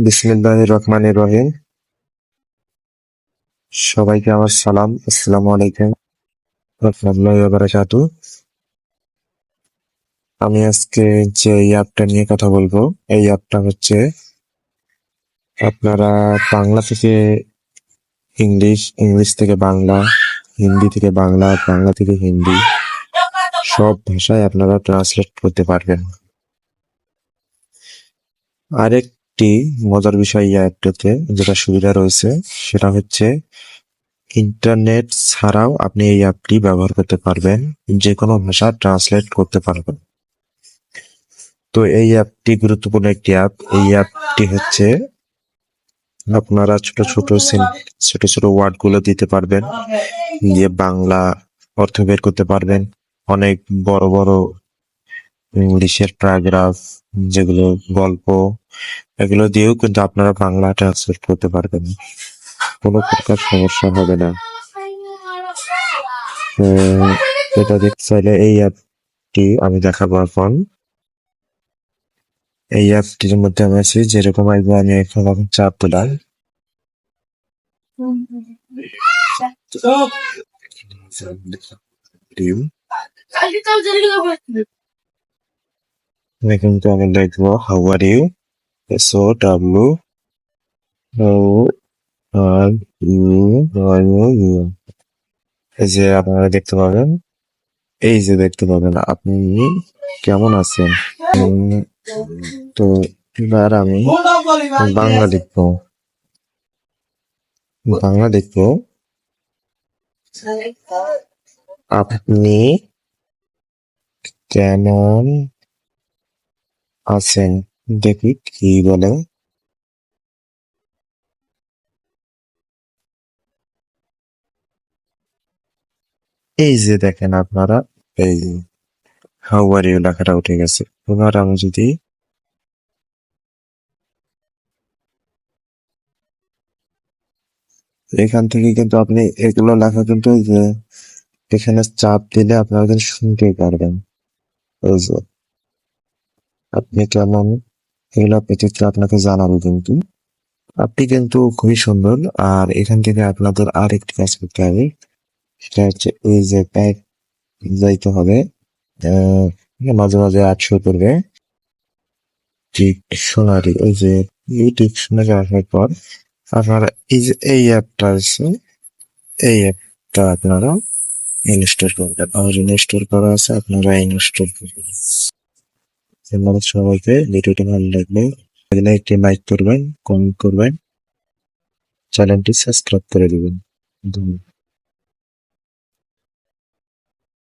বিসমিল্লাহির রহমানির রহিম। সবাইকে আমার সালাম। আসসালামু আলাইকুম রাহমাতুল্লাহি ওয়া বারাকাতুহু। আমি আজকে যে অ্যাপটা নিয়ে কথা বলবো, এই অ্যাপটা হচ্ছে আপনারা বাংলা থেকে ইংলিশ, ইংলিশ থেকে বাংলা, হিন্দি থেকে বাংলা, বাংলা থেকে হিন্দি সব ভাষায় আপনারা ট্রান্সলেট করতে পারবেন। আরেকটি মজার বিষয় এই অ্যাপটাতে যেটা সুবিধা রয়েছে সেটা হচ্ছে ইন্টারনেট ছাড়াও আপনি এই অ্যাপটি ব্যবহার করতে পারবেন, যে কোনো ভাষা ট্রান্সলেট করতে পারবেন। তো এই অ্যাপটি গুরুত্বপূর্ণ একটি অ্যাপ। এই অ্যাপটি হচ্ছে আপনারা ছোট ছোট ওয়ার্ড গুলো দিতে পারবেন, দিয়ে বাংলা অর্থ বের করতে পারবেন। অনেক বড় বড় ইংলিশের প্যারাগ্রাফ, যেগুলো গল্প, এগুলো দিয়েও কিন্তু আপনারা বাংলা ট্রান্সলেট করতে পারবেন, কোনো প্রকার সমস্যা হবে না। এটা দেখতে চাইলে এই অ্যাপটি আমি দেখাবো এখন। এই অ্যাপটির মধ্যে আমি আছি, যেরকম আসবো আমি এখন চাপ দিলাম। কিন্তু আমি লিখবো হাউ আর ইউ, SOWHOUAREYOU। এই যে আপনারা দেখতে পাবেন, এই যে দেখতে পাবেন আপনি কেমন আছেন। উম, তো এবার আমি বাংলা লিখবো, বাংলা লিখবো আপনি কেমন আছেন। দেখি কি বলে। এই যে দেখেন আপনারা, এই হাউ আর ইউ লেখাটা উঠে গেছে। এবার আমি যদি এখান থেকে কিন্তু আপনি এগুলো লেখা কিন্তু এই যে এখানে চাপ দিলে আপনারা কিন্তু শুনতে পারবেন। এই যে আপনি কেমন, এগুলো প্রত্যেকটা আপনাকে জানাবো কিন্তু। আপনি কিন্তু খুবই সুন্দর। আর এখান থেকে আপনাদের আর একটি কাজ করতে হবে, সেটা হচ্ছে এই যে প্যাক যাইতে হবে। মাঝে মাঝে 800 করবে ডিকশনারি। ওই যে এই ডিকশনারি আসার পর আপনারা এই যে এই অ্যাপটা আছে, এই অ্যাপটা আপনারা ইনস্টল করবেন। আমার ইনস্টল করা আছে, আপনারা ইনস্টল করবেন। ধন্যবাদ সবাইকে। ভিডিওটি ভালো লাগলে একটি লাইক করবেন, কমেন্ট করবেন, চ্যানেলটি সাবস্ক্রাইব করে দিবেন। ধন্যবাদ।